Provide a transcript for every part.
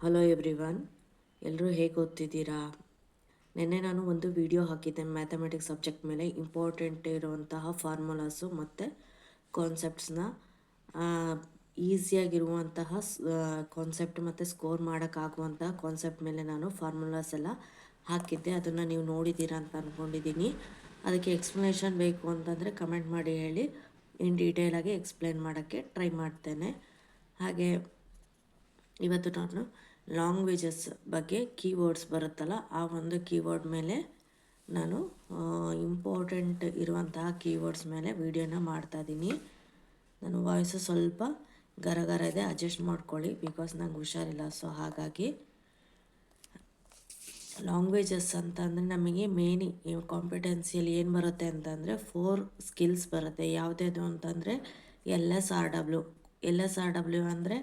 Hello everyone, ಎಲ್ಲರೂ ಹೇಗೆ ಓದ್ತಿದ್ದೀರಾ? ನಿನ್ನೆ ನಾನು ಒಂದು ವಿಡಿಯೋ ಹಾಕಿದ್ದೆ ಮ್ಯಾಥಮೆಟಿಕ್ಸ್ ಸಬ್ಜೆಕ್ಟ್ ಮೇಲೆ ಇಂಪಾರ್ಟೆಂಟ್ ಇರುವಂತಹ ಫಾರ್ಮುಲಾಸು ಮತ್ತು ಕಾನ್ಸೆಪ್ಟ್ಸ್ನ ಈಸಿಯಾಗಿರುವಂತಹ ಕಾನ್ಸೆಪ್ಟ್ ಮತ್ತು ಸ್ಕೋರ್ ಮಾಡೋಕ್ಕಾಗುವಂತಹ ಕಾನ್ಸೆಪ್ಟ್ ಮೇಲೆ ನಾನು ಫಾರ್ಮುಲಾಸ್ ಎಲ್ಲ ಹಾಕಿದ್ದೆ. ಅದನ್ನು ನೀವು ನೋಡಿದ್ದೀರಾ ಅಂತ ಅಂದ್ಕೊಂಡಿದ್ದೀನಿ. ಅದಕ್ಕೆ ಎಕ್ಸ್ಪ್ಲನೇಷನ್ ಬೇಕು ಅಂತಂದರೆ ಕಮೆಂಟ್ ಮಾಡಿ ಹೇಳಿ, ಇನ್ ಡೀಟೇಲಾಗಿ ಎಕ್ಸ್ಪ್ಲೇನ್ ಮಾಡೋಕ್ಕೆ ಟ್ರೈ ಮಾಡ್ತೇನೆ. ಹಾಗೆ ಇವತ್ತು ನಾನು ಲ್ಯಾಂಗ್ವೇಜಸ್ ಬಗ್ಗೆ ಕೀವರ್ಡ್ಸ್ ಬರುತ್ತಲ್ಲ, ಆ ಒಂದು ಕೀವರ್ಡ್ ಮೇಲೆ ನಾನು ಇಂಪಾರ್ಟೆಂಟ್ ಇರುವಂತಹ ಕೀವರ್ಡ್ಸ್ ಮೇಲೆ ವೀಡಿಯೋನ ಮಾಡ್ತಾಯಿದ್ದೀನಿ. ನನ್ನ ವಾಯ್ಸು ಸ್ವಲ್ಪ ಗರಗರ ಇದೆ, ಅಡ್ಜಸ್ಟ್ ಮಾಡ್ಕೊಳ್ಳಿ, ಬಿಕಾಸ್ ನಂಗೆ ಹುಷಾರಿಲ್ಲ. ಸೊ ಹಾಗಾಗಿ ಲ್ಯಾಂಗ್ವೇಜಸ್ ಅಂತ ಅಂದರೆ ನಮಗೆ ಮೇನ್ ಕಾಂಪಿಟೆನ್ಸಿಯಲ್ಲಿ ಏನು ಬರುತ್ತೆ ಅಂತಂದರೆ 4 ಸ್ಕಿಲ್ಸ್ ಬರುತ್ತೆ. ಯಾವುದ್ಯಾವುದು ಅಂತಂದರೆ LSRW ಅಂದರೆ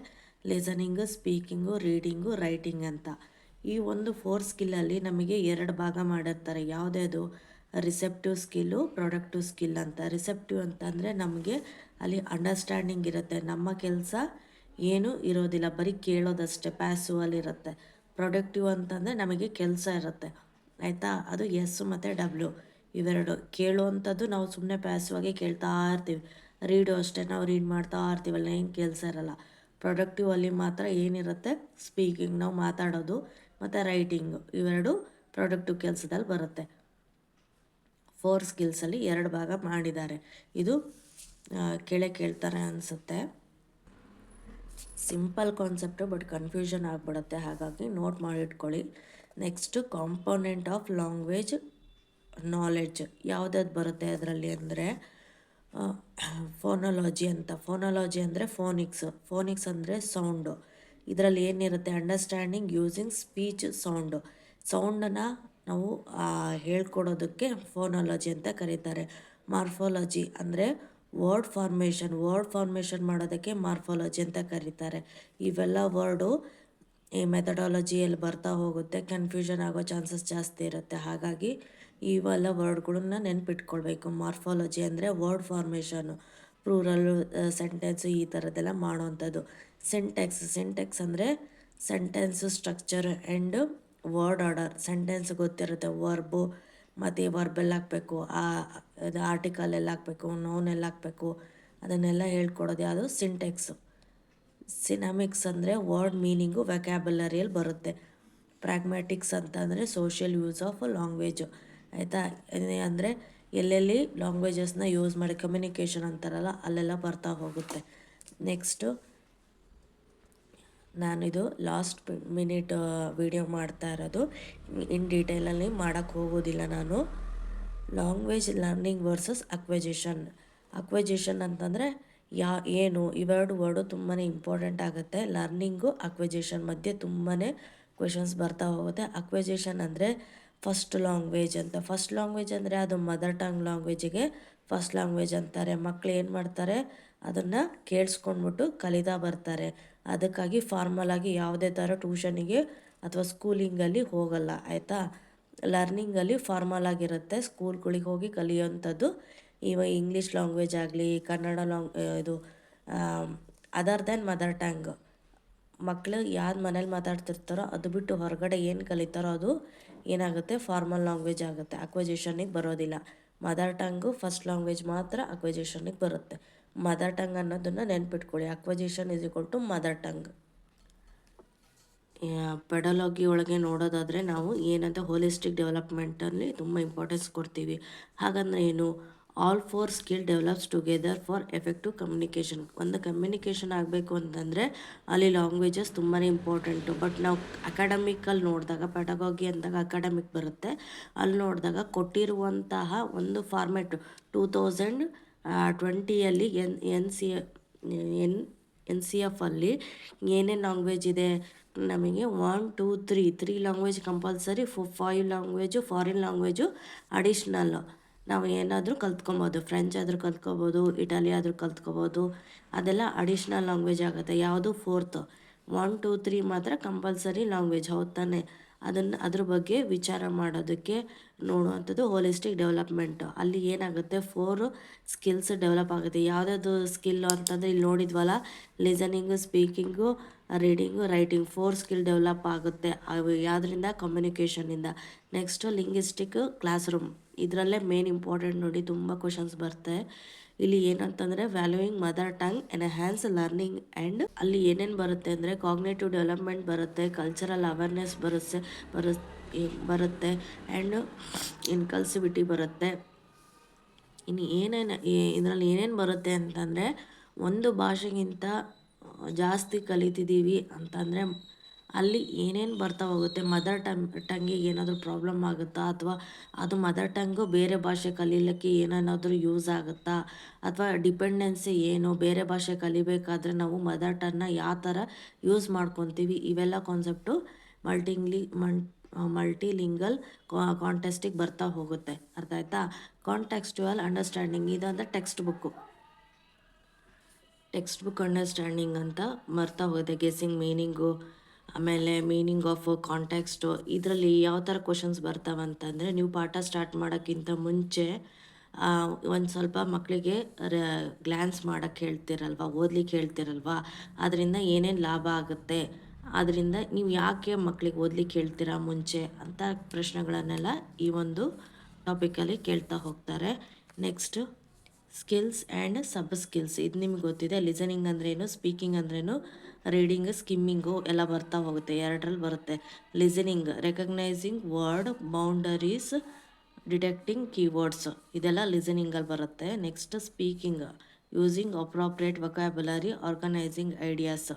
ಲಿಸನಿಂಗು, ಸ್ಪೀಕಿಂಗು, ರೀಡಿಂಗು, ರೈಟಿಂಗ್ ಅಂತ. ಈ ಒಂದು 4 ಸ್ಕಿಲ್ಲಲ್ಲಿ ನಮಗೆ 2 ಭಾಗ ಮಾಡಿರ್ತಾರೆ. ಯಾವುದ್ಯಾವುದು ರಿಸೆಪ್ಟಿವ್ ಸ್ಕಿಲ್ಲು, ಪ್ರೊಡಕ್ಟಿವ್ ಸ್ಕಿಲ್ ಅಂತ. ರಿಸೆಪ್ಟಿವ್ ಅಂತಂದರೆ ನಮಗೆ ಅಲ್ಲಿ ಅಂಡರ್ಸ್ಟ್ಯಾಂಡಿಂಗ್ ಇರುತ್ತೆ, ನಮ್ಮ ಕೆಲಸ ಏನೂ ಇರೋದಿಲ್ಲ, ಬರೀ ಕೇಳೋದಷ್ಟೇ, ಪ್ಯಾಸಿವಲ್ಲಿರುತ್ತೆ. ಪ್ರೊಡಕ್ಟಿವ್ ಅಂತಂದರೆ ನಮಗೆ ಕೆಲಸ ಇರುತ್ತೆ, ಆಯಿತಾ. ಅದು ಎಸ್ ಮತ್ತು ಡಬ್ಲ್ಯೂ ಇವೆರಡು. ಕೇಳುವಂಥದ್ದು ನಾವು ಸುಮ್ಮನೆ ಪ್ಯಾಸಿವಾಗಿ ಕೇಳ್ತಾ ಇರ್ತೀವಿ. ರೀಡು ಅಷ್ಟೇ, ನಾವು ರೀಡ್ ಮಾಡ್ತಾ ಇರ್ತೀವಲ್ಲ, ಏನು ಕೆಲಸ ಇರಲ್ಲ. ಪ್ರೊಡಕ್ಟಿವ್ ಅಲ್ಲಿ ಮಾತ್ರ ಏನಿರುತ್ತೆ, ಸ್ಪೀಕಿಂಗ್, ನಾವು ಮಾತಾಡೋದು, ಮತ್ತು ರೈಟಿಂಗು, ಇವೆರಡು ಪ್ರೊಡಕ್ಟಿವ್ ಕೆಲಸದಲ್ಲಿ ಬರುತ್ತೆ. 4 ಸ್ಕಿಲ್ಸಲ್ಲಿ 2 ಭಾಗ ಮಾಡಿದ್ದಾರೆ. ಇದು ಕೇಳ್ತಾರೆ ಅನಿಸುತ್ತೆ. ಸಿಂಪಲ್ ಕಾನ್ಸೆಪ್ಟು, ಬಟ್ ಕನ್ಫ್ಯೂಷನ್ ಆಗಿಬಿಡುತ್ತೆ, ಹಾಗಾಗಿ ನೋಟ್ ಮಾಡಿಟ್ಕೊಳ್ಳಿ. Next component of language knowledge ಯಾವುದಾದ್ರು ಬರುತ್ತೆ ಅದರಲ್ಲಿ ಅಂದರೆ ಫೋನೋಲಾಜಿ ಅಂತ. ಫೋನೋಲಾಜಿ ಅಂದರೆ ಫೋನಿಕ್ಸ್ ಅಂದರೆ ಸೌಂಡು. ಇದರಲ್ಲಿ ಏನಿರುತ್ತೆ, ಅಂಡರ್ಸ್ಟ್ಯಾಂಡಿಂಗ್ ಯೂಸಿಂಗ್ ಸ್ಪೀಚ್ ಸೌಂಡನ್ನು ನಾವು ಹೇಳ್ಕೊಡೋದಕ್ಕೆ ಫೋನೋಲಾಜಿ ಅಂತ ಕರೀತಾರೆ. ಮಾರ್ಫೋಲಜಿ ಅಂದರೆ ವರ್ಡ್ ಫಾರ್ಮೇಷನ್ ಮಾಡೋದಕ್ಕೆ ಮಾರ್ಫೋಲಜಿ ಅಂತ ಕರೀತಾರೆ. ಇವೆಲ್ಲ ವರ್ಡು ಈ ಮೆಥಡಾಲಜಿಯಲ್ಲಿ ಬರ್ತಾ ಹೋಗುತ್ತೆ, ಕನ್ಫ್ಯೂಷನ್ ಆಗೋ ಚಾನ್ಸಸ್ ಜಾಸ್ತಿ ಇರುತ್ತೆ. ಹಾಗಾಗಿ ಇವೆಲ್ಲ ವರ್ಡ್ಗಳನ್ನ ನೆನ್ಪಿಟ್ಕೊಳ್ಬೇಕು. ಮಾರ್ಫಾಲಜಿ ಅಂದರೆ ವರ್ಡ್ ಫಾರ್ಮೇಷನು, ಪ್ಲೂರಲ್ಲು, ಸೆಂಟೆನ್ಸು, ಈ ಥರದ್ದೆಲ್ಲ ಮಾಡೋವಂಥದ್ದು. ಸಿಂಟೆಕ್ಸ್ ಅಂದರೆ sentence structure and word order. Sentence ಗೊತ್ತಿರುತ್ತೆ, ವರ್ಬು ಮತ್ತು ವರ್ಬೆಲ್ಲ ಹಾಕಬೇಕು, ಅದು ಆರ್ಟಿಕಲ್ ಎಲ್ಲ ಹಾಕಬೇಕು, ನೌನ್ ಎಲ್ಲ ಹಾಕಬೇಕು, ಅದನ್ನೆಲ್ಲ ಹೇಳ್ಕೊಡೋದು ಯಾವುದು, ಸಿಂಟೆಕ್ಸು. ಸಿನಾಮಿಕ್ಸ್ ಅಂದರೆ ವರ್ಡ್ ಮೀನಿಂಗು ವ್ಯಾಕ್ಯಾಬುಲರಿಯಲ್ಲಿ ಬರುತ್ತೆ. ಪ್ರಾಗ್ಮ್ಯಾಟಿಕ್ಸ್ ಅಂತಂದರೆ ಸೋಷಿಯಲ್ ಯೂಸ್ ಆಫ್ ಲ್ಯಾಂಗ್ವೇಜು, ಆಯಿತಾ. ಅಂದರೆ ಎಲ್ಲೆಲ್ಲಿ ಲ್ಯಾಂಗ್ವೇಜಸ್ನ ಯೂಸ್ ಮಾಡಿ ಕಮ್ಯುನಿಕೇಷನ್ ಅಂತಾರಲ್ಲ, ಅಲ್ಲೆಲ್ಲ ಬರ್ತಾ ಹೋಗುತ್ತೆ. ನೆಕ್ಸ್ಟು ನಾನಿದು ಲಾಸ್ಟ್ ಮಿನಿಟ್ ವಿಡಿಯೋ ಮಾಡ್ತಾ ಇರೋದು, ಇನ್ ಡೀಟೇಲಲ್ಲಿ ಮಾಡೋಕ್ಕೆ ಹೋಗೋದಿಲ್ಲ ನಾನು. ಲ್ಯಾಂಗ್ವೇಜ್ ಲರ್ನಿಂಗ್ ವರ್ಸಸ್ ಅಕ್ವೆಜೇಷನ್ ಅಂತಂದರೆ ಏನು, ಇವೆರಡು ವರ್ಡು ತುಂಬಾ ಇಂಪಾರ್ಟೆಂಟ್ ಆಗುತ್ತೆ. ಲರ್ನಿಂಗು ಅಕ್ವೆಜೇಷನ್ ಮಧ್ಯೆ ತುಂಬಾ ಕ್ವೆಶನ್ಸ್ ಬರ್ತಾ ಹೋಗುತ್ತೆ. ಅಕ್ವೆಜೇಷನ್ ಅಂದರೆ ಫಸ್ಟ್ ಲ್ಯಾಂಗ್ವೇಜ್ ಅಂತ. ಫಸ್ಟ್ ಲ್ಯಾಂಗ್ವೇಜ್ ಅಂದರೆ ಅದು ಮದರ್ ಟಂಗ್ ಲ್ಯಾಂಗ್ವೇಜಿಗೆ ಫಸ್ಟ್ ಲ್ಯಾಂಗ್ವೇಜ್ ಅಂತಾರೆ. ಮಕ್ಕಳು ಏನು ಮಾಡ್ತಾರೆ, ಅದನ್ನು ಕೇಳಿಸ್ಕೊಂಡ್ಬಿಟ್ಟು ಕಲಿತಾ ಬರ್ತಾರೆ. ಅದಕ್ಕಾಗಿ ಫಾರ್ಮಲಾಗಿ ಯಾವುದೇ ಥರ ಟ್ಯೂಷನಿಗೆ ಅಥವಾ ಸ್ಕೂಲಿಂಗಲ್ಲಿ ಹೋಗಲ್ಲ, ಆಯಿತಾ. ಲರ್ನಿಂಗಲ್ಲಿ ಫಾರ್ಮಲ್ ಆಗಿರುತ್ತೆ, ಸ್ಕೂಲ್ಗಳಿಗೆ ಹೋಗಿ ಕಲಿಯೋವಂಥದ್ದು. ಇವಾಗ ಇಂಗ್ಲೀಷ್ ಲ್ಯಾಂಗ್ವೇಜ್ ಆಗಲಿ, ಕನ್ನಡ ಇದು ಅದರ್ ದೆನ್ ಮದರ್ ಟಂಗ್. ಮಕ್ಕಳು ಯಾವ್ದು ಮನೇಲಿ ಮಾತಾಡ್ತಿರ್ತಾರೋ ಅದು ಬಿಟ್ಟು ಹೊರಗಡೆ ಏನು ಕಲಿತಾರೋ ಅದು ಏನಾಗುತ್ತೆ, ಫಾರ್ಮಲ್ ಲ್ಯಾಂಗ್ವೇಜ್ ಆಗುತ್ತೆ, ಅಕ್ವೆಜೇಷನಿಗೆ ಬರೋದಿಲ್ಲ. ಮದರ್ ಟಂಗು ಫಸ್ಟ್ ಲ್ಯಾಂಗ್ವೇಜ್ ಮಾತ್ರ ಅಕ್ವೆಜೇಷನಿಗೆ ಬರುತ್ತೆ. ಮದರ್ ಟಂಗ್ ಅನ್ನೋದನ್ನು ನೆನ್ಪಿಟ್ಕೊಳ್ಳಿ. Acquisition is equal to mother tongue. ಪೆಡಲಾಗಿ ಒಳಗೆ ನೋಡೋದಾದರೆ ನಾವು ಏನಂತ ಹೋಲಿಸ್ಟಿಕ್ ಡೆವಲಪ್ಮೆಂಟಲ್ಲಿ ತುಂಬ ಇಂಪಾರ್ಟೆನ್ಸ್ ಕೊಡ್ತೀವಿ. ಹಾಗಂದರೆ ಏನು, all 4 skill develops together for effective communication. ಒಂದು ಕಮ್ಯುನಿಕೇಷನ್ ಆಗಬೇಕು ಅಂತಂದರೆ ಅಲ್ಲಿ ಲ್ಯಾಂಗ್ವೇಜಸ್ ತುಂಬಾ ಇಂಪಾರ್ಟೆಂಟು. ಬಟ್ ನಾವು ಅಕಾಡೆಮಿಕಲ್ಲಿ ನೋಡಿದಾಗ, ಪೆಡಗಾಗಿ ಅಂದಾಗ ಅಕಾಡೆಮಿಕ್ ಬರುತ್ತೆ, ಅಲ್ಲಿ ನೋಡಿದಾಗ ಕೊಟ್ಟಿರುವಂತಹ ಒಂದು ಫಾರ್ಮೆಟು 2020ಯಲ್ಲಿ ಎನ್ ಸಿ ಎಫಲ್ಲಿ ಏನೇನು ಲ್ಯಾಂಗ್ವೇಜ್ ಇದೆ ನಮಗೆ, 1 2 3 language compulsory, 5 language foreign language additional. ನಾವು ಏನಾದರೂ ಕಲ್ತ್ಕೊಬೋದು, ಫ್ರೆಂಚ್ ಆದರೂ ಕಲ್ತ್ಕೊಬೋದು, ಇಟಾಲಿ ಆದರೂ ಕಲ್ತ್ಕೊಬೋದು, ಅದೆಲ್ಲ ಅಡಿಷ್ನಲ್ ಲ್ಯಾಂಗ್ವೇಜ್ ಆಗುತ್ತೆ. ಯಾವುದು 4th 1 2 3 ಮಾತ್ರ ಕಂಪಲ್ಸರಿ ಲ್ಯಾಂಗ್ವೇಜ್, ಹೌದು ತಾನೆ. ಅದ್ರ ಬಗ್ಗೆ ವಿಚಾರ ಮಾಡೋದಕ್ಕೆ ನೋಡುವಂಥದ್ದು ಹೋಲಿಸ್ಟಿಕ್ ಡೆವಲಪ್ಮೆಂಟು. ಅಲ್ಲಿ ಏನಾಗುತ್ತೆ, 4 ಸ್ಕಿಲ್ಸ್ ಡೆವಲಪ್ ಆಗುತ್ತೆ. ಯಾವುದಾದ್ರು ಸ್ಕಿಲ್ಲು ಅಂತಂದರೆ ಇಲ್ಲಿ ನೋಡಿದ್ವಲ್ಲ, listening, speaking, reading writing 4 skill develop ಆಗುತ್ತೆ. ಅವು ಯಾವುದರಿಂದ? ಕಮ್ಯುನಿಕೇಷನಿಂದ. ನೆಕ್ಸ್ಟು ಲಿಂಗ್ವಿಸ್ಟಿಕ್ ಕ್ಲಾಸ್ ರೂಮ್, ಇದರಲ್ಲೇ ಮೇನ್ ಇಂಪಾರ್ಟೆಂಟ್ ನೋಡಿ, ತುಂಬ ಕ್ವಶನ್ಸ್ ಬರುತ್ತೆ ಇಲ್ಲಿ. ಏನಂತಂದರೆ valuing mother tongue enhance learning and ಅಲ್ಲಿ ಏನೇನು ಬರುತ್ತೆ ಅಂದರೆ ಕಾಗ್ನೇಟಿವ್ ಡೆವಲಪ್ಮೆಂಟ್ ಬರುತ್ತೆ, ಕಲ್ಚರಲ್ ಅವೇರ್ನೆಸ್ ಬರುತ್ತೆ ಆ್ಯಂಡ್ ಇನ್ಕಲ್ಸಿವಿಟಿ ಬರುತ್ತೆ. ಇನ್ನು ಇದರಲ್ಲಿ ಏನೇನು ಬರುತ್ತೆ ಅಂತಂದರೆ, ಒಂದು ಭಾಷೆಗಿಂತ ಜಾಸ್ತಿ ಕಲಿತಿದ್ದೀವಿ ಅಂತಂದರೆ ಅಲ್ಲಿ ಏನೇನು ಬರ್ತಾ ಹೋಗುತ್ತೆ, ಮದರ್ ಟಂಗಿಗೆ ಏನಾದರೂ ಪ್ರಾಬ್ಲಮ್ ಆಗುತ್ತಾ, ಅಥವಾ ಅದು ಮದರ್ ಟಂಗು ಬೇರೆ ಭಾಷೆ ಕಲೀಲಿಕ್ಕೆ ಏನೇನಾದರೂ ಯೂಸ್ ಆಗುತ್ತಾ, ಅಥವಾ ಡಿಪೆಂಡೆನ್ಸಿ ಏನು, ಬೇರೆ ಭಾಷೆ ಕಲಿಬೇಕಾದ್ರೆ ನಾವು ಮದರ್ ಟಂಗ್ನ ಯಾವ ಥರ ಯೂಸ್ ಮಾಡ್ಕೊತೀವಿ, ಇವೆಲ್ಲ ಕಾನ್ಸೆಪ್ಟು ಮಲ್ಟಿಲಿಂಗಲ್ ಕಾಂಟೆಸ್ಟಿಗೆ ಬರ್ತಾ ಹೋಗುತ್ತೆ. ಅರ್ಥ ಆಯ್ತಾ? ಕಾಂಟೆಕ್ಸ್ಚುವಲ್ ಅಂಡರ್ಸ್ಟ್ಯಾಂಡಿಂಗ್, ಇದಂದರೆ ಟೆಕ್ಸ್ಟ್ ಬುಕ್ ಅಂಡರ್ಸ್ಟ್ಯಾಂಡಿಂಗ್ ಅಂತ ಬರ್ತಾ ಹೋಗುತ್ತೆ. ಗೆಸ್ಸಿಂಗ್ ಮೀನಿಂಗು, ಆಮೇಲೆ ಮೀನಿಂಗ್ ಆಫ್ ಕಾಂಟೆಕ್ಸ್ಟು. ಇದರಲ್ಲಿ ಯಾವ ಥರ ಕ್ವಶನ್ಸ್ ಬರ್ತಾವೆ ಅಂತಂದರೆ, ನೀವು ಪಾಠ ಸ್ಟಾರ್ಟ್ ಮಾಡೋಕ್ಕಿಂತ ಮುಂಚೆ ಒಂದು ಸ್ವಲ್ಪ ಮಕ್ಕಳಿಗೆ ಗ್ಲ್ಯಾನ್ಸ್ ಮಾಡೋಕ್ಕೆ ಹೇಳ್ತಿರಲ್ವ, ಓದ್ಲಿಕ್ಕೆ ಹೇಳ್ತಿರಲ್ವ, ಅದರಿಂದ ಏನೇನು ಲಾಭ ಆಗುತ್ತೆ, ಅದರಿಂದ ನೀವು ಯಾಕೆ ಮಕ್ಕಳಿಗೆ ಓದ್ಲಿಕ್ಕೆ ಹೇಳ್ತೀರಾ ಮುಂಚೆ ಅಂತ ಪ್ರಶ್ನೆಗಳನ್ನೆಲ್ಲ ಈ ಒಂದು ಟಾಪಿಕಲ್ಲಿ ಕೇಳ್ತಾ ಹೋಗ್ತಾರೆ. Next skills and sub skills, ಇದು ನಿಮ್ಗೆ ಗೊತ್ತಿದೆ. ಲಿಸನಿಂಗ್ ಅಂದ್ರೇನು, ಸ್ಪೀಕಿಂಗ್ ಅಂದ್ರೇನು, ರೀಡಿಂಗ್, ಸ್ಕಿಮ್ಮಿಂಗು ಎಲ್ಲ ಬರ್ತಾ ಹೋಗುತ್ತೆ. ಎರಡರಲ್ಲಿ ಬರುತ್ತೆ. Listening recognising word boundaries, detecting keywords, ಇದೆಲ್ಲ ಲಿಸನಿಂಗಲ್ಲಿ ಬರುತ್ತೆ. Next speaking using appropriate vocabulary, organising ideas.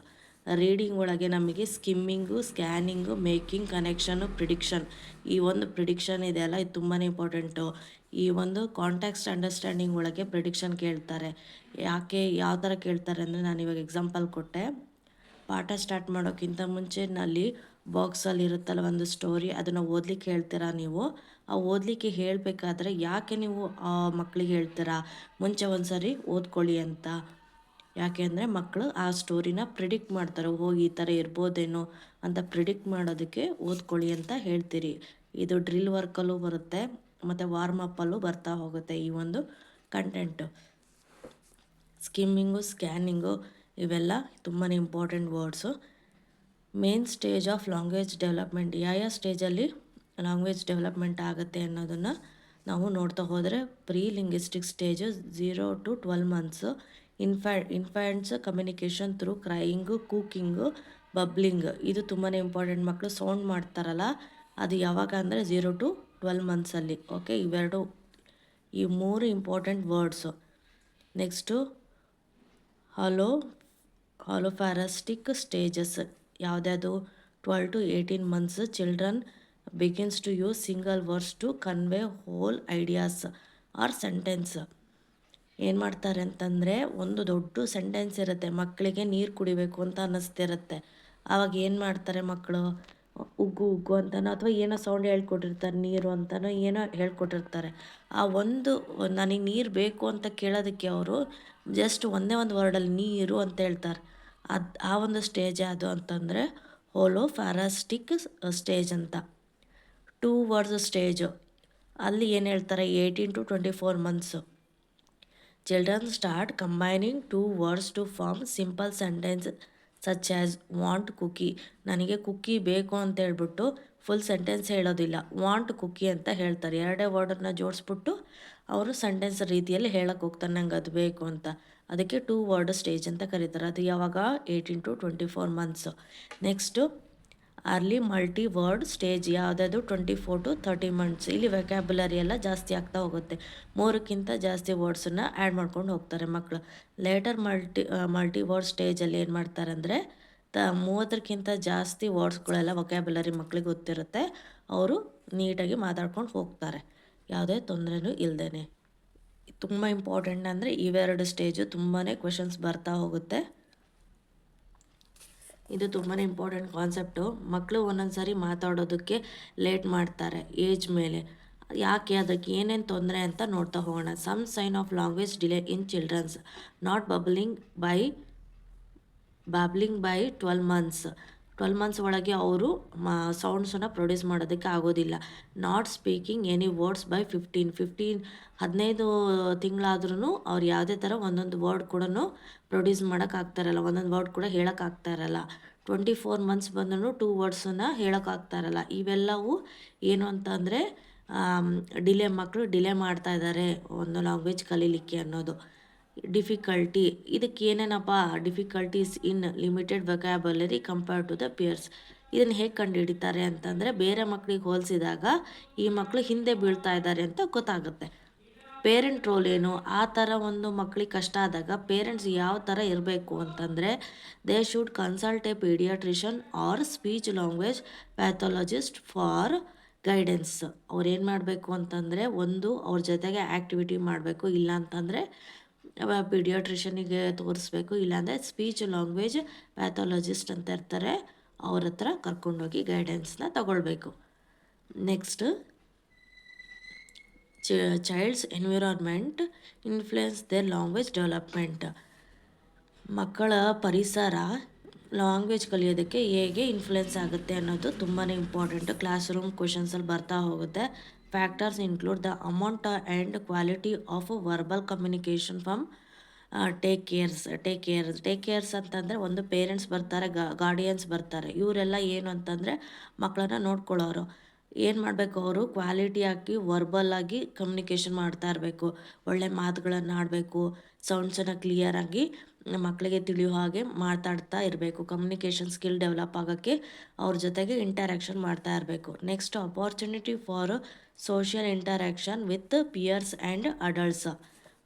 Reading ಒಳಗೆ ನಮಗೆ skimming, scanning, making connection, prediction. ಈ ಒಂದು ಪ್ರಿಡಿಕ್ಷನ್ ಇದೆಯಲ್ಲ, ಇದು ತುಂಬಾ ಇಂಪಾರ್ಟೆಂಟು. ಈ ಒಂದು ಕಾಂಟೆಕ್ಸ್ಟ್ ಅಂಡರ್ಸ್ಟ್ಯಾಂಡಿಂಗ್ ಒಳಗೆ ಪ್ರಿಡಿಕ್ಷನ್ ಕೇಳ್ತಾರೆ. ಯಾವ ಥರ ಕೇಳ್ತಾರೆ ಅಂದರೆ, ನಾನು ಇವಾಗ ಎಕ್ಸಾಂಪಲ್ ಕೊಟ್ಟೆ. ಪಾಠ ಸ್ಟಾರ್ಟ್ ಮಾಡೋಕ್ಕಿಂತ ಮುಂಚೆನಲ್ಲಿ ಬಾಕ್ಸಲ್ಲಿ ಇರುತ್ತಲ್ಲ ಒಂದು ಸ್ಟೋರಿ, ಅದನ್ನು ಓದಲಿಕ್ಕೆ ಹೇಳ್ತೀರಾ ನೀವು. ಆ ಓದಲಿಕ್ಕೆ ಹೇಳಬೇಕಾದ್ರೆ ಯಾಕೆ ನೀವು ಆ ಮಕ್ಕಳಿಗೆ ಹೇಳ್ತೀರಾ, ಮುಂಚೆ ಒಂದು ಸರಿ ಓದ್ಕೊಳ್ಳಿ ಅಂತ. ಯಾಕೆ ಅಂದರೆ ಮಕ್ಕಳು ಆ ಸ್ಟೋರಿನ ಪ್ರಿಡಿಕ್ಟ್ ಮಾಡ್ತಾರೆ, ಹೋಗಿ ಈ ಥರ ಇರ್ಬೋದೇನೋ ಅಂತ ಪ್ರಿಡಿಕ್ಟ್ ಮಾಡೋದಕ್ಕೆ ಓದ್ಕೊಳ್ಳಿ ಅಂತ ಹೇಳ್ತೀರಿ. ಇದು ಡ್ರಿಲ್ ವರ್ಕಲ್ಲೂ ಬರುತ್ತೆ ಮತ್ತು ವಾರ್ಮಪ್ಪಲ್ಲೂ ಬರ್ತಾ ಹೋಗುತ್ತೆ ಈ ಒಂದು ಕಂಟೆಂಟು. ಸ್ಕಿಮ್ಮಿಂಗು, ಸ್ಕ್ಯಾನಿಂಗು, ಇವೆಲ್ಲ ತುಂಬಾ important words. Main stage of language development, ಯಾವ ಸ್ಟೇಜಲ್ಲಿ ಲ್ಯಾಂಗ್ವೇಜ್ ಡೆವಲಪ್ಮೆಂಟ್ ಆಗುತ್ತೆ ಅನ್ನೋದನ್ನು ನಾವು ನೋಡ್ತಾ ಹೋದರೆ, pre linguistic stage 0 to 12 months. Infants communication through crying, cooing, babbling, ಇದು ತುಂಬಾ ಇಂಪಾರ್ಟೆಂಟ್. ಮಕ್ಕಳು ಸೌಂಡ್ ಮಾಡ್ತಾರಲ್ಲ, ಅದು ಯಾವಾಗ ಅಂದರೆ 0 to 12 months. ಓಕೆ, ಈ 3 important words. Next holophrastic stages, ಯಾವುದ್ಯಾವುದು? 12 to 18 months. Children begins to use single words to convey whole ideas or sentence. ಏನು ಮಾಡ್ತಾರೆ ಅಂತಂದರೆ, ಒಂದು ದೊಡ್ಡ ಸೆಂಟೆನ್ಸ್ ಇರುತ್ತೆ, ಮಕ್ಕಳಿಗೆ ನೀರು ಕುಡಿಬೇಕು ಅಂತ ಅನ್ನಿಸ್ತಿರುತ್ತೆ. ಆವಾಗ ಏನು ಮಾಡ್ತಾರೆ ಮಕ್ಕಳು, ಉಗ್ಗು ಉಗ್ಗು ಅಂತನೋ ಅಥವಾ ಏನೋ ಸೌಂಡ್ ಹೇಳ್ಕೊಟ್ಟಿರ್ತಾರೆ, ನೀರು ಅಂತನೋ ಏನೋ ಹೇಳ್ಕೊಟ್ಟಿರ್ತಾರೆ. ಆ ಒಂದು ನನಗೆ ನೀರು ಬೇಕು ಅಂತ ಕೇಳೋದಕ್ಕೆ ಅವರು ಜಸ್ಟ್ ಒಂದೇ ಒಂದು ವರ್ಡಲ್ಲಿ ನೀರು ಅಂತ ಹೇಳ್ತಾರೆ. ಆ ಒಂದು ಸ್ಟೇಜ್ ಯಾವುದು ಅಂತಂದರೆ ಹೋಲೋಫ್ಯಾರಸ್ಟಿಕ್ ಸ್ಟೇಜ್ ಅಂತ. 2 words ಸ್ಟೇಜು, ಅಲ್ಲಿ ಏನು ಹೇಳ್ತಾರೆ, 18 to 24 months. Children start combining 2 words to form simple sentence such as want cookie. ನನಗೆ ಕುಕ್ಕಿ ಬೇಕು ಅಂತ ಹೇಳ್ಬಿಟ್ಟು ಫುಲ್ ಸೆಂಟೆನ್ಸ್ ಹೇಳೋದಿಲ್ಲ, ವಾಂಟ್ ಕುಕ್ಕಿ ಅಂತ ಹೇಳ್ತಾರೆ. ಎರಡೇ ವರ್ಡನ್ನು ಜೋಡಿಸ್ಬಿಟ್ಟು ಅವರು ಸೆಂಟೆನ್ಸ್ ರೀತಿಯಲ್ಲಿ ಹೇಳಕ್ಕೆ ಹೋಗ್ತಾರೆ, ನಂಗೆ ಅದು ಬೇಕು ಅಂತ. ಅದಕ್ಕೆ 2 word ಸ್ಟೇಜ್ ಅಂತ ಕರೀತಾರೆ. ಅದು ಯಾವಾಗ? 18 to 24 months. Next early multi word stage, ಯಾವುದಾದ್ರು 24 to 30 months. ಇಲ್ಲಿ ವೆಕ್ಯಾಬುಲರಿ ಎಲ್ಲ ಜಾಸ್ತಿ ಆಗ್ತಾ ಹೋಗುತ್ತೆ, 3ಕ್ಕಿಂತ ಜಾಸ್ತಿ ವರ್ಡ್ಸನ್ನು ಆ್ಯಡ್ ಮಾಡ್ಕೊಂಡು ಹೋಗ್ತಾರೆ ಮಕ್ಕಳು. ಲೇಟರ್ ಮಲ್ಟಿ ವರ್ಡ್ ಸ್ಟೇಜಲ್ಲಿ ಏನು ಮಾಡ್ತಾರೆ ಅಂದರೆ, 30ಕ್ಕಿಂತ ಜಾಸ್ತಿ ವರ್ಡ್ಸ್ಗಳೆಲ್ಲ ವೊಕ್ಯಾಬುಲರಿ ಮಕ್ಕಳಿಗೆ ಗೊತ್ತಿರುತ್ತೆ, ಅವರು ನೀಟಾಗಿ ಮಾತಾಡ್ಕೊಂಡು ಹೋಗ್ತಾರೆ, ಯಾವುದೇ ತೊಂದರೆನೂ ಇಲ್ಲದೇ. ತುಂಬ ಇಂಪಾರ್ಟೆಂಟ್ ಅಂದರೆ ಇವೆರಡು ಸ್ಟೇಜು ತುಂಬಾ ಕ್ವೆಶನ್ಸ್ ಬರ್ತಾ ಹೋಗುತ್ತೆ. ಇದು ತುಂಬಾ ಇಂಪಾರ್ಟೆಂಟ್ ಕಾನ್ಸೆಪ್ಟು. ಮಕ್ಕಳು ಒಂದೊಂದು ಸಾರಿ ಮಾತಾಡೋದಕ್ಕೆ ಲೇಟ್ ಮಾಡ್ತಾರೆ ಏಜ್ ಮೇಲೆ. ಯಾಕೆ, ಅದಕ್ಕೆ ಏನೇನು ತೊಂದರೆ ಅಂತ ನೋಡ್ತಾ ಹೋಗೋಣ. Some sign of language delay in childrens, not babbling by 12 months. 12 months ಒಳಗೆ ಅವರು ಸೌಂಡ್ಸನ್ನು ಪ್ರೊಡ್ಯೂಸ್ ಮಾಡೋದಕ್ಕೆ ಆಗೋದಿಲ್ಲ. Not speaking any words by 15 ತಿಂಗಳಾದ್ರೂ ಅವ್ರು ಯಾವುದೇ ಥರ ಒಂದೊಂದು ವರ್ಡ್ ಕೂಡ ಪ್ರೊಡ್ಯೂಸ್ ಮಾಡೋಕ್ಕಾಗ್ತಾರಲ್ಲ, ಒಂದೊಂದು ವರ್ಡ್ ಕೂಡ ಹೇಳೋಕ್ಕಾಗ್ತಾರಲ್ಲ. 24 ಮಂತ್ಸ್ ಬಂದರೂ 2 ವರ್ಡ್ಸನ್ನು ಹೇಳೋಕ್ಕಾಗ್ತಾಯಿರಲ್ಲ. ಇವೆಲ್ಲವೂ ಏನು ಅಂತಂದರೆ ಮಕ್ಕಳು ಡಿಲೇ ಮಾಡ್ತಾ ಇದ್ದಾರೆ ಒಂದು ಲ್ಯಾಂಗ್ವೇಜ್ ಕಲೀಲಿಕ್ಕೆ ಅನ್ನೋದು. ಡಿಫಿಕಲ್ಟಿ, ಇದಕ್ಕೆ ಏನೇನಪ್ಪ difficulties in limited vocabulary compared to the peers. ಇದನ್ನು ಹೇಗೆ ಕಂಡುಹಿಡಿತಾರೆ ಅಂತಂದರೆ ಬೇರೆ ಮಕ್ಕಳಿಗೆ ಹೋಲಿಸಿದಾಗ ಈ ಮಕ್ಕಳು ಹಿಂದೆ ಬೀಳ್ತಾ ಇದ್ದಾರೆ ಅಂತ ಗೊತ್ತಾಗುತ್ತೆ. ಪೇರೆಂಟ್ ರೋಲ್ ಏನು, ಆ ಥರ ಒಂದು ಮಕ್ಕಳಿಗೆ ಕಷ್ಟ ಆದಾಗ ಪೇರೆಂಟ್ಸ್ ಯಾವ ಥರ ಇರಬೇಕು ಅಂತಂದರೆ they should consult a paediatrician or speech language pathologist for guidance. ಅವ್ರು ಏನು ಮಾಡಬೇಕು ಅಂತಂದರೆ ಒಂದು ಅವ್ರ ಜೊತೆಗೆ ಆ್ಯಕ್ಟಿವಿಟಿ ಮಾಡಬೇಕು, ಇಲ್ಲ ಅಂತಂದರೆ ಪೀಡಿಯಾಟ್ರಿಷನಿಗೆ ತೋರಿಸ್ಬೇಕು, ಇಲ್ಲಾಂದರೆ ಸ್ಪೀಚ್ ಲ್ಯಾಂಗ್ವೇಜ್ ಪ್ಯಾಥಾಲಜಿಸ್ಟ್ ಅಂತ ಇರ್ತಾರೆ, ಅವ್ರ ಹತ್ರ ಕರ್ಕೊಂಡೋಗಿ ಗೈಡೆನ್ಸ್ನ ತಗೊಳ್ಬೇಕು. Next, child's environment influence their language development. ಮಕ್ಕಳ ಪರಿಸರ ಲ್ಯಾಂಗ್ವೇಜ್ ಕಲಿಯೋದಕ್ಕೆ ಹೇಗೆ ಇನ್ಫ್ಲುಯೆನ್ಸ್ ಆಗುತ್ತೆ ಅನ್ನೋದು ತುಂಬಾ ಇಂಪಾರ್ಟೆಂಟು. ಕ್ಲಾಸ್ ರೂಮ್ ಕ್ವೆಶನ್ಸಲ್ಲಿ ಬರ್ತಾ ಹೋಗುತ್ತೆ. Factors include the amount and quality of verbal communication from take CARES ಅಂತಂದರೆ ಒಂದು ಪೇರೆಂಟ್ಸ್ ಬರ್ತಾರೆ, ಗಾರ್ಡಿಯನ್ಸ್ ಬರ್ತಾರೆ. ಇವರೆಲ್ಲ ಏನು ಅಂತಂದರೆ ಮಕ್ಕಳನ್ನ ನೋಡ್ಕೊಳ್ಳೋರು. ಏನು ಮಾಡಬೇಕು, ಅವರು ಕ್ವಾಲಿಟಿಯಾಗಿ ವರ್ಬಲ್ಲಾಗಿ ಕಮ್ಯುನಿಕೇಷನ್ ಮಾಡ್ತಾ ಇರಬೇಕು, ಒಳ್ಳೆ ಮಾತುಗಳನ್ನು ಆಡಬೇಕು, ಸೌಂಡ್ಸನ್ನು ಕ್ಲಿಯರಾಗಿ ಮಕ್ಕಳಿಗೆ ತಿಳಿಯೋ ಹಾಗೆ ಮಾತಾಡ್ತಾ ಇರಬೇಕು. ಕಮ್ಯುನಿಕೇಷನ್ ಸ್ಕಿಲ್ ಡೆವಲಪ್ ಆಗೋಕ್ಕೆ ಅವ್ರ ಜೊತೆಗೆ ಇಂಟರ್ಯಾಕ್ಷನ್ ಮಾಡ್ತಾ ಇರಬೇಕು. Next, opportunity for social interaction with peers and adults.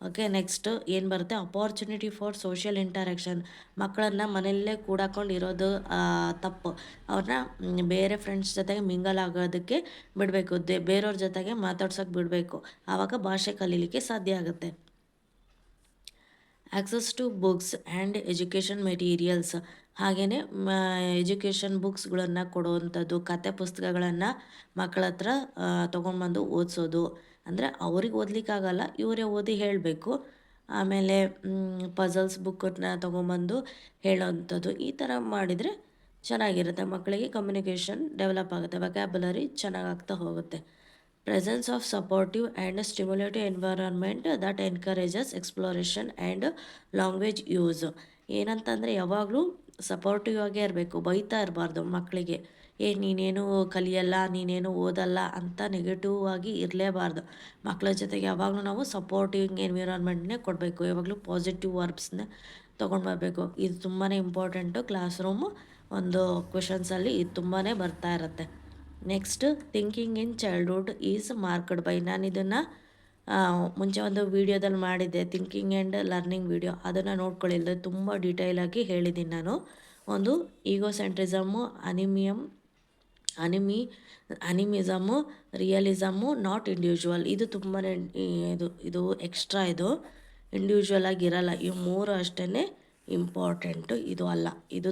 Okay, next ಏನು ಬರುತ್ತೆ, ಅಪಾರ್ಚುನಿಟಿ ಫಾರ್ ಸೋಷಿಯಲ್ ಇಂಟರ್ಯಾಕ್ಷನ್. ಮಕ್ಕಳನ್ನು ಮನೆಯಲ್ಲೇ ಕೂಡಾಕೊಂಡು ಇರೋದು ತಪ್ಪು. ಅವ್ರನ್ನ ಬೇರೆ ಫ್ರೆಂಡ್ಸ್ ಜೊತೆಗೆ ಮಿಂಗಲ್ ಆಗೋದಕ್ಕೆ ಬಿಡಬೇಕು, ಬೇರೆಯವ್ರ ಜೊತೆಗೆ ಮಾತಾಡ್ಸೋಕೆ ಬಿಡಬೇಕು. ಆವಾಗ ಭಾಷೆ ಕಲೀಲಿಕ್ಕೆ ಸಾಧ್ಯ ಆಗುತ್ತೆ. Access to books and education materials. ಹಾಗೆಯೇ ಎಜುಕೇಷನ್ ಬುಕ್ಸ್ಗಳನ್ನು ಕೊಡುವಂಥದ್ದು, ಕತೆ ಪುಸ್ತಕಗಳನ್ನು ಮಕ್ಕಳ ಹತ್ರ ತೊಗೊಂಡ್ಬಂದು ಓದಿಸೋದು. ಅಂದರೆ ಅವ್ರಿಗೆ ಓದಲಿಕ್ಕಾಗಲ್ಲ, ಇವರೇ ಓದಿ ಹೇಳಬೇಕು. ಆಮೇಲೆ ಪಝಲ್ಸ್ ಬುಕ್ಕನ್ನು ತೊಗೊಂಬಂದು ಹೇಳೋವಂಥದ್ದು. ಈ ಥರ ಮಾಡಿದರೆ ಚೆನ್ನಾಗಿರುತ್ತೆ, ಮಕ್ಕಳಿಗೆ ಕಮ್ಯುನಿಕೇಷನ್ ಡೆವಲಪ್ ಆಗುತ್ತೆ, ವೊಕ್ಯಾಬುಲರಿ ಚೆನ್ನಾಗಾಗ್ತಾ ಹೋಗುತ್ತೆ. Presence of supportive and stimulative environment that encourages exploration and language use. ಏನಂತಂದರೆ ಯಾವಾಗಲೂ ಸಪೋರ್ಟಿವ್ ಆಗೇ ಇರಬೇಕು, ಬೈತಾ ಇರಬಾರ್ದು ಮಕ್ಕಳಿಗೆ. ನೀನೇನು ಕಲಿಯಲ್ಲ, ನೀನೇನು ಓದಲ್ಲ ಅಂತ ನೆಗೆಟಿವ್ ಆಗಿ ಇರಲೇಬಾರ್ದು. ಮಕ್ಕಳ ಜೊತೆಗೆ ಯಾವಾಗಲೂ ನಾವು ಸಪೋರ್ಟಿವ್ ಎನ್ವಿರಾನ್ಮೆಂಟ್ನೇ ಕೊಡಬೇಕು, ಯಾವಾಗಲೂ ಪಾಸಿಟಿವ್ ವರ್ಬ್ಸ್ನ ತೊಗೊಂಡು ಬರಬೇಕು. ಇದು ತುಂಬಾ ಇಂಪಾರ್ಟೆಂಟು. ಕ್ಲಾಸ್ ರೂಮು ಒಂದು ಕ್ವೆಶನ್ಸಲ್ಲಿ ಇದು ತುಂಬಾ ಬರ್ತಾ ಇರುತ್ತೆ. Next, thinking in childhood is marked by. ನಾನು ಇದನ್ನು ಮುಂಚೆ ಒಂದು ವೀಡಿಯೋದಲ್ಲಿ ಮಾಡಿದ್ದೆ, ಥಿಂಕಿಂಗ್ ಆ್ಯಂಡ್ ಲರ್ನಿಂಗ್ ವೀಡಿಯೋ, ಅದನ್ನು ನೋಡ್ಕೊಳ್ಳಿಲ್ಲ, ತುಂಬ ಡೀಟೇಲಾಗಿ ಹೇಳಿದ್ದೀನಿ ನಾನು. ಒಂದು ಈಗೋಸೆಂಟ್ರಿಸಮು, ಅನಿಮಿಸಮು, ರಿಯಲಿಸಮು, ನಾಟ್ ಇಂಡಿವಿಜುವಲ್. ಇದು ತುಂಬಾ ಇದು ಎಕ್ಸ್ಟ್ರಾ, ಇದು ಇಂಡಿವಿಜುವಲ್ ಆಗಿರಲ್ಲ. ಇವು ಮೂರು ಅಷ್ಟೇ ಇಂಪಾರ್ಟೆಂಟು. ಇದು ಅಲ್ಲ, ಇದು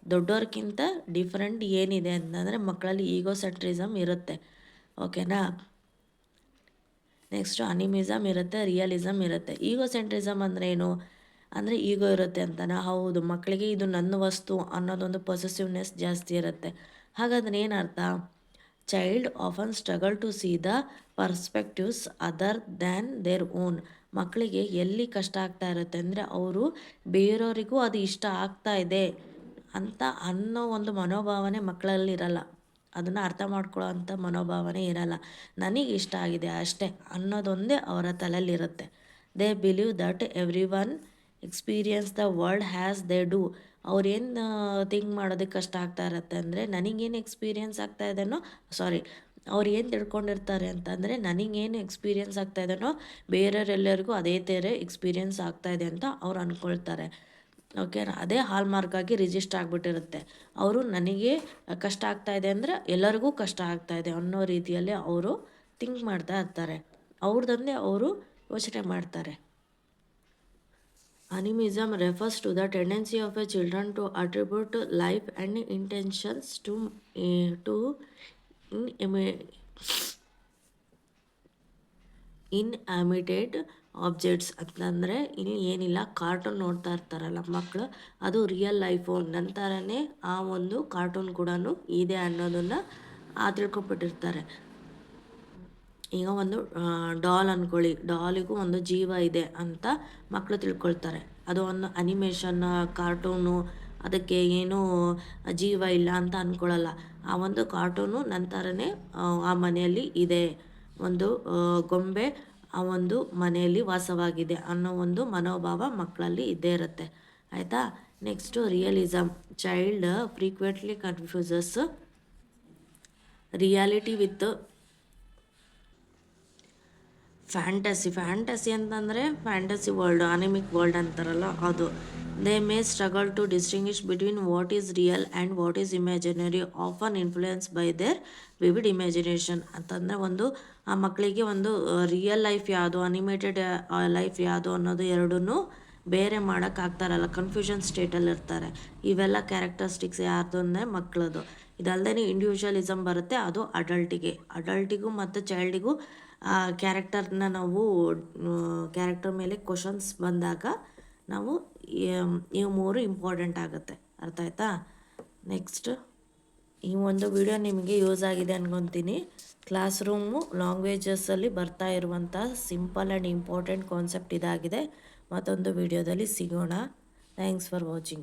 ದೊಡ್ಡೋರ್ಗಿಂತ ಡಿಫ್ರೆಂಟ್ ಏನಿದೆ ಅಂತಂದರೆ ಮಕ್ಕಳಲ್ಲಿ ಈಗೋಸೆಂಟ್ರಿಸಮ್ ಇರುತ್ತೆ. ಓಕೆನಾ. ನೆಕ್ಸ್ಟು ಅನಿಮಿಸಮ್ ಇರುತ್ತೆ, ರಿಯಲಿಸಮ್ ಇರುತ್ತೆ. ಈಗೋಸೆಂಟ್ರಿಸಮ್ ಅಂದರೆ ಏನು ಅಂದರೆ ಈಗೋ ಇರುತ್ತೆ ಅಂತನಾ? ಹೌದು, ಮಕ್ಕಳಿಗೆ ಇದು ನನ್ನ ವಸ್ತು ಅನ್ನೋದೊಂದು ಪೊಸೆಸಿವ್ನೆಸ್ ಜಾಸ್ತಿ ಇರುತ್ತೆ. ಹಾಗಾದ್ರೆ ಏನರ್ಥ? Child often struggle to see the perspectives other than their own. ಮಕ್ಕಳಿಗೆ ಎಲ್ಲಿ ಕಷ್ಟ ಆಗ್ತಾ ಇರುತ್ತೆ ಅಂದರೆ ಅವರು ಬೇರೆಯವರಿಗೂ ಅದು ಇಷ್ಟ ಆಗ್ತಾ ಇದೆ ಅಂತ ಅನ್ನೋ ಒಂದು ಮನೋಭಾವನೆ ಮಕ್ಕಳಲ್ಲಿ ಇರಲ್ಲ. ಅದನ್ನು ಅರ್ಥ ಮಾಡ್ಕೊಳ್ಳೋ ಅಂಥ ಮನೋಭಾವನೆ ಇರಲ್ಲ. ನನಗೆ ಇಷ್ಟ ಆಗಿದೆ ಅಷ್ಟೇ ಅನ್ನೋದೊಂದೇ ಅವರ ತಲೆಯಲ್ಲಿರುತ್ತೆ. They believe that every one experience the world has they do. ಅವ್ರೇನು ಥಿಂಕ್ ಮಾಡೋದಕ್ಕೆ ಕಷ್ಟ ಆಗ್ತಾ ಇರುತ್ತೆ ಅಂದರೆ ನನಗೇನು ಎಕ್ಸ್ಪೀರಿಯನ್ಸ್ ಆಗ್ತಾ ಇದೆನೋ, ಅವ್ರು ಏನು ತಿಳ್ಕೊಂಡಿರ್ತಾರೆ ಅಂತಂದರೆ ನನಗೇನು ಎಕ್ಸ್ಪೀರಿಯನ್ಸ್ ಆಗ್ತಾ ಇದೆನೋ ಬೇರೆಯವರೆಲ್ಲರಿಗೂ ಅದೇ ಥರ ಎಕ್ಸ್ಪೀರಿಯನ್ಸ್ ಆಗ್ತಾಯಿದೆ ಅಂತ ಅವ್ರು ಅಂದ್ಕೊಳ್ತಾರೆ. ಓಕೆ, ಅದೇ ಹಾಲ್ ಮಾರ್ಕಾಗಿ ರಿಜಿಸ್ಟರ್ ಆಗಿಬಿಟ್ಟಿರುತ್ತೆ. ಅವರು ನನಗೆ ಕಷ್ಟ ಆಗ್ತಾಯಿದೆ ಅಂದರೆ ಎಲ್ಲರಿಗೂ ಕಷ್ಟ ಆಗ್ತಾಯಿದೆ ಅನ್ನೋ ರೀತಿಯಲ್ಲಿ ಅವರು ಥಿಂಕ್ ಮಾಡ್ತಾ ಇರ್ತಾರೆ. ಅವ್ರದ್ದಂದೇ ಅವರು ಯೋಚನೆ ಮಾಡ್ತಾರೆ. Animism refers to the tendency of a children to attribute life and intentions to inanimate objects. ಅಂತಂದರೆ ಇಲ್ಲಿ ಏನಿಲ್ಲ, ಕಾರ್ಟೂನ್ ನೋಡ್ತಾ ಇರ್ತಾರಲ್ಲ ಮಕ್ಕಳು, ಅದು ರಿಯಲ್ ಲೈಫು ನಂತರನೇ ಆ ಒಂದು ಕಾರ್ಟೂನ್ ಕೂಡ ಇದೆ ಅನ್ನೋದನ್ನು ತಿಳ್ಕೊಬಿಟ್ಟಿರ್ತಾರೆ. ಈಗ ಒಂದು ಡಾಲ್ ಅಂದ್ಕೊಳ್ಳಿ, ಡಾಲಿಗೂ ಒಂದು ಜೀವ ಇದೆ ಅಂತ ಮಕ್ಕಳು ತಿಳ್ಕೊಳ್ತಾರೆ. ಅದು ಒಂದು ಅನಿಮೇಷನ್ ಕಾರ್ಟೂನು ಅದಕ್ಕೆ ಏನೂ ಜೀವ ಇಲ್ಲ ಅಂತ ಅಂದ್ಕೊಳ್ಳಲ್ಲ. ಆ ಒಂದು ಕಾರ್ಟೂನು ನಂತರನೇ ಆ ಮನೆಯಲ್ಲಿ ಇದೆ, ಒಂದು ಗೊಂಬೆ ಆ ಒಂದು ಮನೆಯಲ್ಲಿ ವಾಸವಾಗಿದೆ ಅನ್ನೋ ಒಂದು ಮನೋಭಾವ ಮಕ್ಕಳಲ್ಲಿ ಇದ್ದೇ ಇರುತ್ತೆ. ಆಯಿತಾ? Next realism. Child frequently confuses reality with fantasy ಅಂತಂದರೆ ಫ್ಯಾಂಟಸಿ ವರ್ಲ್ಡ್, ಅನಿಮಿಕ್ ವರ್ಲ್ಡ್ ಅಂತಾರಲ್ಲ ಅದು. They may struggle to distinguish between what is real and what is imaginary, often influence by their vivid imagination. ಅಂತಂದರೆ ಒಂದು ಆ ಮಕ್ಕಳಿಗೆ ಒಂದು real life ಯಾವುದು, animated life ಯಾವುದು ಅನ್ನೋದು ಎರಡನ್ನೂ ಬೇರೆ ಮಾಡೋಕ್ಕಾಗ್ತಾರಲ್ಲ, ಕನ್ಫ್ಯೂಷನ್ ಸ್ಟೇಟಲ್ಲಿ ಇರ್ತಾರೆ. ಇವೆಲ್ಲ ಕ್ಯಾರೆಕ್ಟರಿಸ್ಟಿಕ್ಸ್ ಯಾರ್ದು ಅಂದರೆ ಮಕ್ಕಳದು. ಇದಲ್ಲದೆ ಇಂಡಿವಿಜುವಲಿಸಮ್ ಬರುತ್ತೆ, ಅದು ಅಡಲ್ಟಿಗೂ ಮತ್ತು ಚೈಲ್ಡಿಗೂ ಕ್ಯಾರೆಕ್ಟರ್ನ ನಾವು ಕ್ಯಾರೆಕ್ಟರ್ ಮೇಲೆ ಕ್ವಶನ್ಸ್ ಬಂದಾಗ ನಾವು ಇವು ಮೂರು ಇಂಪಾರ್ಟೆಂಟ್ ಆಗುತ್ತೆ. ಅರ್ಥ ಆಯ್ತಾ? ನೆಕ್ಸ್ಟ್ ಈ ಒಂದು ವಿಡಿಯೋ ನಿಮಗೆ ಯೂಸ್ ಆಗಿದೆ ಅನ್ಕೊತೀನಿ. ಕ್ಲಾಸ್ ರೂಮು ಲ್ಯಾಂಗ್ವೇಜಸ್ಸಲ್ಲಿ ಬರ್ತಾ ಇರುವಂಥ ಸಿಂಪಲ್ ಆ್ಯಂಡ್ ಇಂಪಾರ್ಟೆಂಟ್ ಕಾನ್ಸೆಪ್ಟ್ ಇದಾಗಿದೆ. ಮತ್ತೊಂದು ವಿಡಿಯೋದಲ್ಲಿ ಸಿಗೋಣ. Thanks for watching.